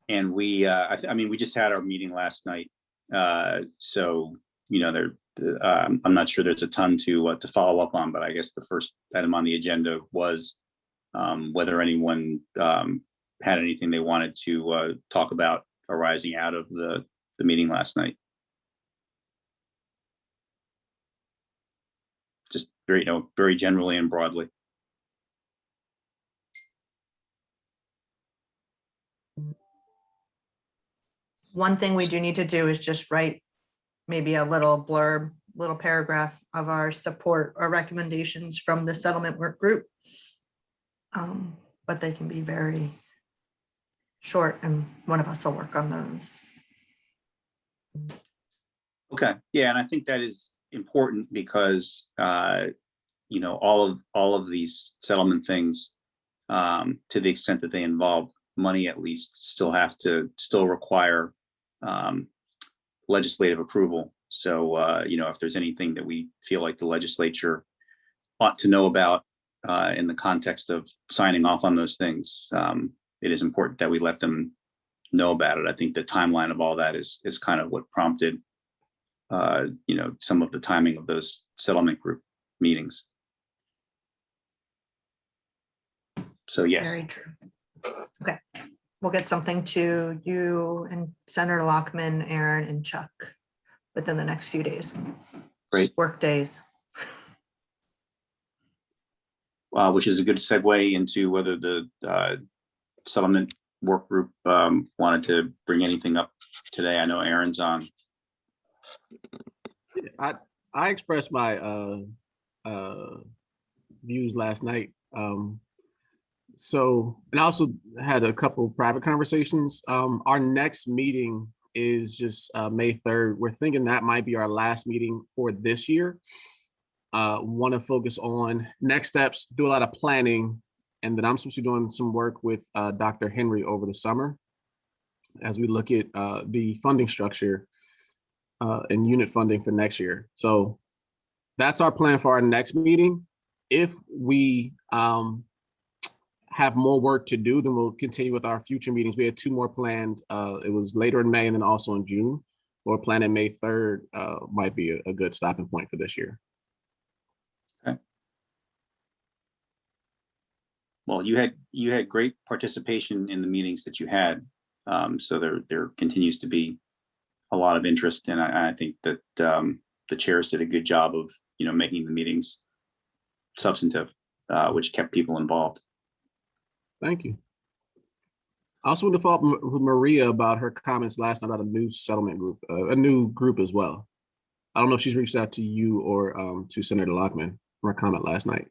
And we, I mean, we just had our meeting last night. So, you know, I'm not sure there's a ton to follow up on, but I guess the first item on the agenda was whether anyone had anything they wanted to talk about arising out of the meeting last night. Just very, you know, very generally and broadly. One thing we do need to do is just write maybe a little blurb, little paragraph of our support or recommendations from the settlement work group. But they can be very short, and one of us will work on those. Okay, yeah, and I think that is important because you know, all of these settlement things, to the extent that they involve money, at least, still require legislative approval. So you know, if there's anything that we feel like the legislature ought to know about in the context of signing off on those things, it is important that we let them know about it. I think the timeline of all that is kind of what prompted you know, some of the timing of those settlement group meetings. So yes. Very true. Okay, we'll get something to you and Senator Lockman, Aaron, and Chuck within the next few days. Great. Work days. Which is a good segue into whether the settlement work group wanted to bring anything up today. I know Aaron's on. I expressed my views last night. So, and I also had a couple private conversations. Our next meeting is just May 3rd. We're thinking that might be our last meeting for this year. Want to focus on next steps, do a lot of planning, and then I'm supposed to be doing some work with Dr. Henry over the summer as we look at the funding structure and unit funding for next year. So that's our plan for our next meeting. If we have more work to do, then we'll continue with our future meetings. We had 2 more planned. It was later in May and then also in June. We're planning May 3rd might be a good stopping point for this year. Okay. Well, you had great participation in the meetings that you had. So there continues to be a lot of interest, and I think that the chairs did a good job of, you know, making the meetings substantive, which kept people involved. Thank you. I also want to follow up with Maria about her comments last night about a new settlement group, a new group as well. I don't know if she's reached out to you or to Senator Lockman for a comment last night.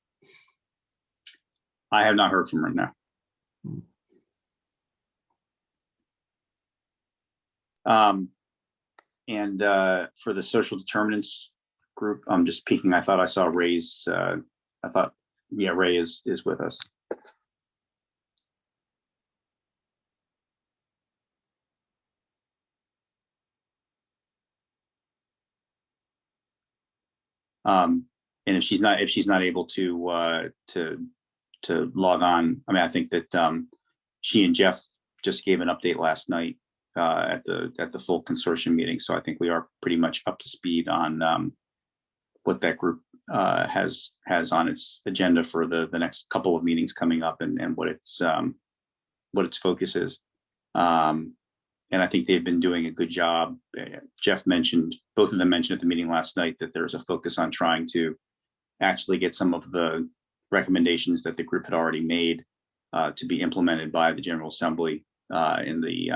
I have not heard from her now. And for the social determinants group, I'm just peeking. I thought I saw Ray's. I thought, yeah, Ray is with us. And if she's not able to log on, I mean, I think that she and Jeff just gave an update last night at the full consortium meeting. So I think we are pretty much up to speed on what that group has on its agenda for the next couple of meetings coming up, and what its focus is. And I think they've been doing a good job. Jeff mentioned, both of them mentioned at the meeting last night, that there's a focus on trying to actually get some of the recommendations that the group had already made to be implemented by the General Assembly in the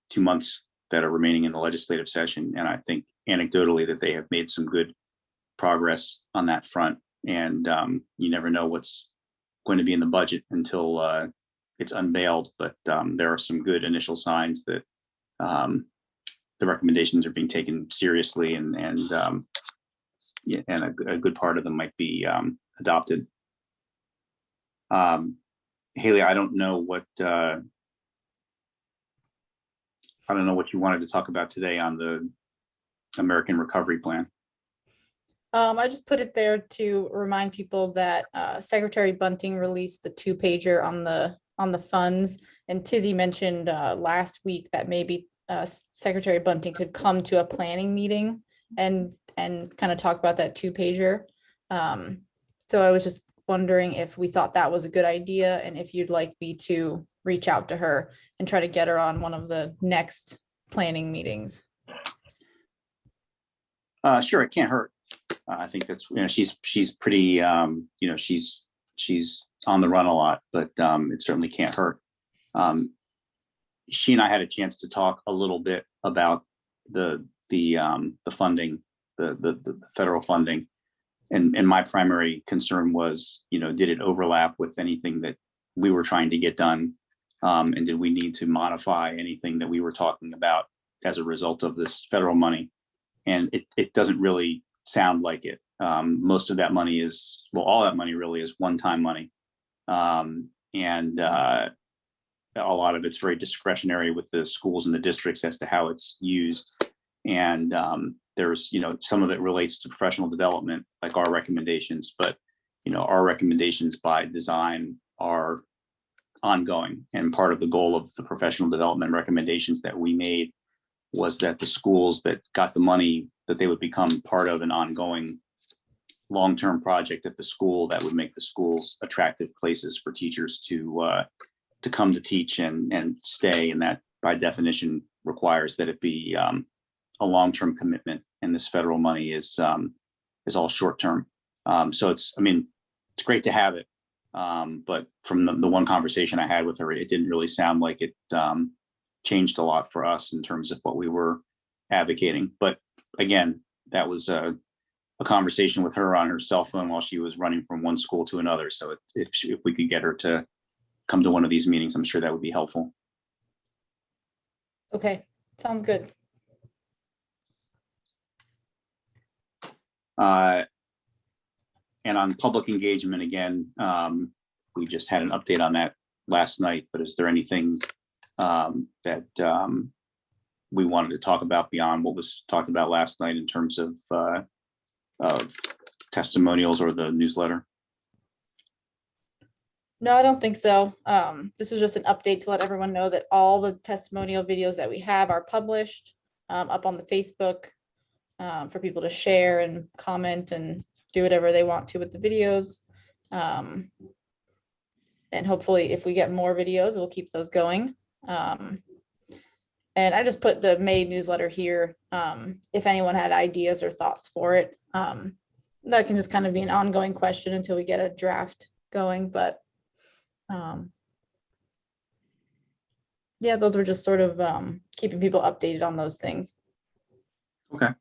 2 months that are remaining in the legislative session. And I think anecdotally that they have made some good progress on that front. And you never know what's going to be in the budget until it's unveiled, but there are some good initial signs that the recommendations are being taken seriously, and yeah, and a good part of them might be adopted. Haley, I don't know what you wanted to talk about today on the American Recovery Plan. I just put it there to remind people that Secretary Bunting released the 2-pager on the on the funds. And Tizzy mentioned last week that maybe Secretary Bunting could come to a planning meeting and kind of talk about that 2-pager. So I was just wondering if we thought that was a good idea and if you'd like me to reach out to her and try to get her on one of the next planning meetings. Sure, it can't hurt. I think that's, she's pretty, she's on the run a lot, but it certainly can't hurt. She and I had a chance to talk a little bit about the funding, the federal funding. And my primary concern was, did it overlap with anything that we were trying to get done? And did we need to modify anything that we were talking about as a result of this federal money? And it doesn't really sound like it. Most of that money is, well, all that money really is one-time money. And a lot of it's very discretionary with the schools and the districts as to how it's used. And there's, some of it relates to professional development, like our recommendations, but, our recommendations by design are ongoing. And part of the goal of the professional development recommendations that we made was that the schools that got the money, that they would become part of an ongoing long-term project at the school that would make the schools attractive places for teachers to come to teach and stay. And that by definition requires that it be a long-term commitment. And this federal money is all short-term. So it's great to have it. But from the one conversation I had with her, it didn't really sound like it changed a lot for us in terms of what we were advocating. But again, that was a conversation with her on her cell phone while she was running from one school to another. So if we could get her to come to one of these meetings, I'm sure that would be helpful. Okay, sounds good. And on public engagement, again, we just had an update on that last night, but is there anything that we wanted to talk about beyond what was talked about last night in terms of testimonials or the newsletter? No, I don't think so. This was just an update to let everyone know that all the testimonial videos that we have are published up on the Facebook for people to share and comment and do whatever they want to with the videos. And hopefully if we get more videos, we'll keep those going. And I just put the May newsletter here. If anyone had ideas or thoughts for it, that can just kind of be an ongoing question until we get a draft going. But yeah, those were just sort of keeping people updated on those things. Okay.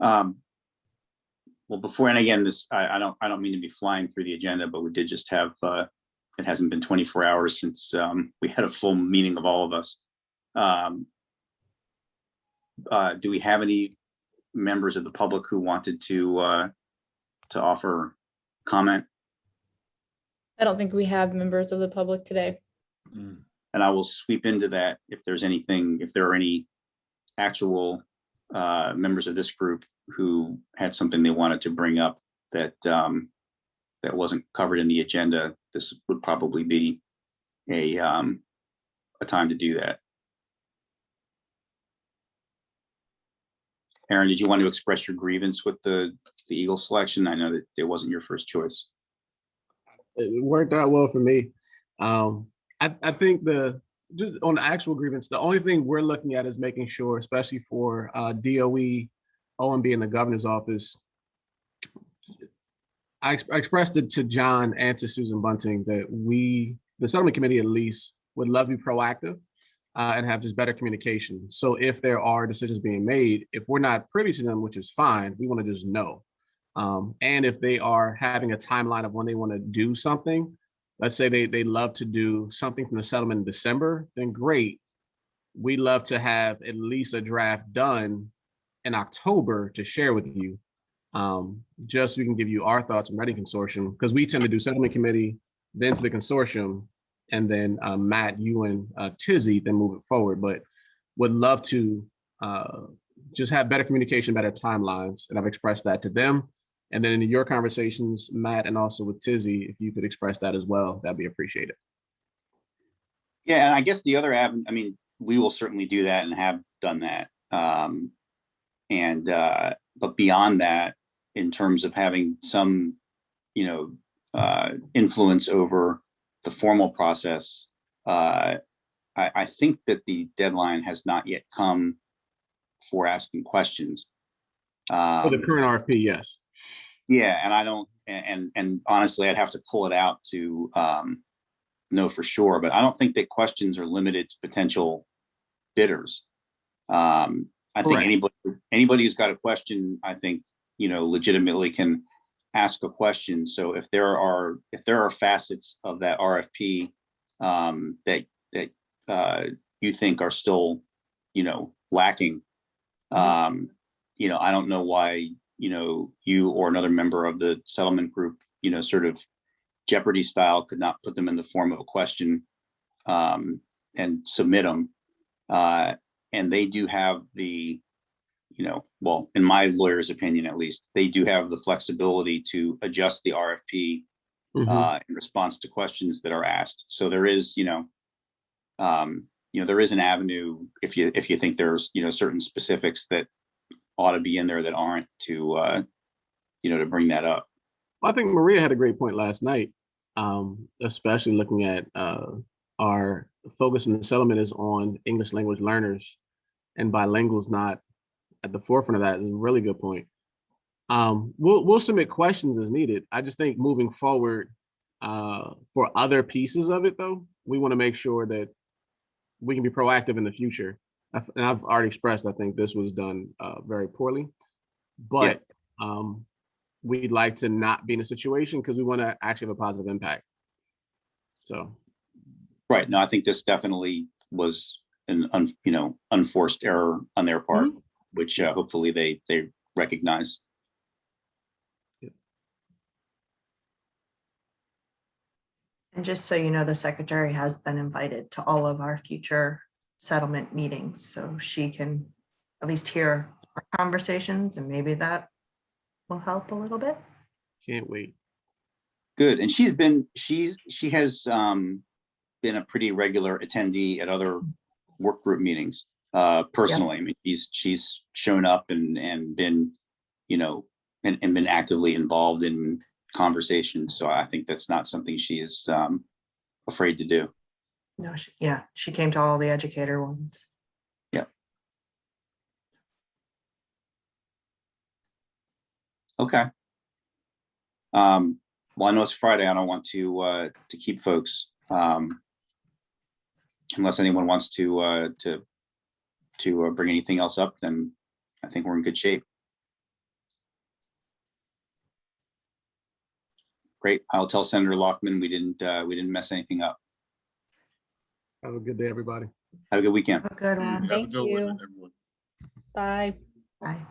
Well, before, and again, this I don't mean to be flying through the agenda, but we did just have it hasn't been 24 hours since we had a full meeting of all of us. Do we have any members of the public who wanted to offer comment? I don't think we have members of the public today. And I will sweep into that if there's anything, if there are any actual members of this group who had something they wanted to bring up that that wasn't covered in the agenda. This would probably be a time to do that. Aaron, did you want to express your grievance with the Eagle selection? I know that it wasn't your first choice. It worked out well for me. I think just on the actual grievance, the only thing we're looking at is making sure, especially for DOE, OMB, and the governor's office. I expressed it to John and to Susan Bunting that the settlement committee at least, would love to be proactive and have just better communication. So if there are decisions being made, if we're not privy to them, which is fine, we want to just know. And if they are having a timeline of when they want to do something, let's say they love to do something from the settlement in December, then great. We love to have at least a draft done in October to share with you, just so we can give you our thoughts on Reading Consortium, because we tend to do settlement committee, then to the consortium, and then Matt, you and Tizzy, then move it forward. But would love to just have better communication, better timelines, and I've expressed that to them. And then in your conversations, Matt, and also with Tizzy, if you could express that as well, that'd be appreciated. Yeah, and I guess the other avenue, I mean, we will certainly do that and have done that. But beyond that, in terms of having some, influence over the formal process, I think that the deadline has not yet come for asking questions. For the current RFP, yes. Yeah, and I don't, and honestly, I'd have to pull it out to know for sure, but I don't think that questions are limited to potential bidders. I think anybody who's got a question, I think, legitimately can ask a question. So if there are facets of that RFP that you think are still, lacking, I don't know why, you or another member of the settlement group, sort of Jeopardy style could not put them in the form of a question and submit them. And they do have the, well, in my lawyer's opinion, at least, they do have the flexibility to adjust the RFP in response to questions that are asked. So there is, there is an avenue if you think there's, certain specifics that ought to be in there that aren't, to bring that up. I think Maria had a great point last night, especially looking at our focus in the settlement is on English language learners, and bilinguals not at the forefront of that is a really good point. We'll submit questions as needed. I just think moving forward for other pieces of it, though, we want to make sure that we can be proactive in the future. And I've already expressed, I think this was done very poorly, but we'd like to not be in a situation because we want to actually have a positive impact. So. Right. No, I think this definitely was an unforced error on their part, which hopefully they recognize. And just so you know, the secretary has been invited to all of our future settlement meetings, so she can at least hear our conversations, and maybe that will help a little bit. Can't wait. Good. And she has been a pretty regular attendee at other work group meetings. Personally, I mean, she's shown up and been, and been actively involved in conversations. So I think that's not something she is afraid to do. No, she came to all the educator ones. Yeah. Okay. Well, I know it's Friday. I don't want to keep folks, unless anyone wants to bring anything else up. Then I think we're in good shape. Great. I'll tell Senator Lockman we didn't mess anything up. Have a good day, everybody. Have a good weekend. Have a good one. Thank you. Bye. Bye.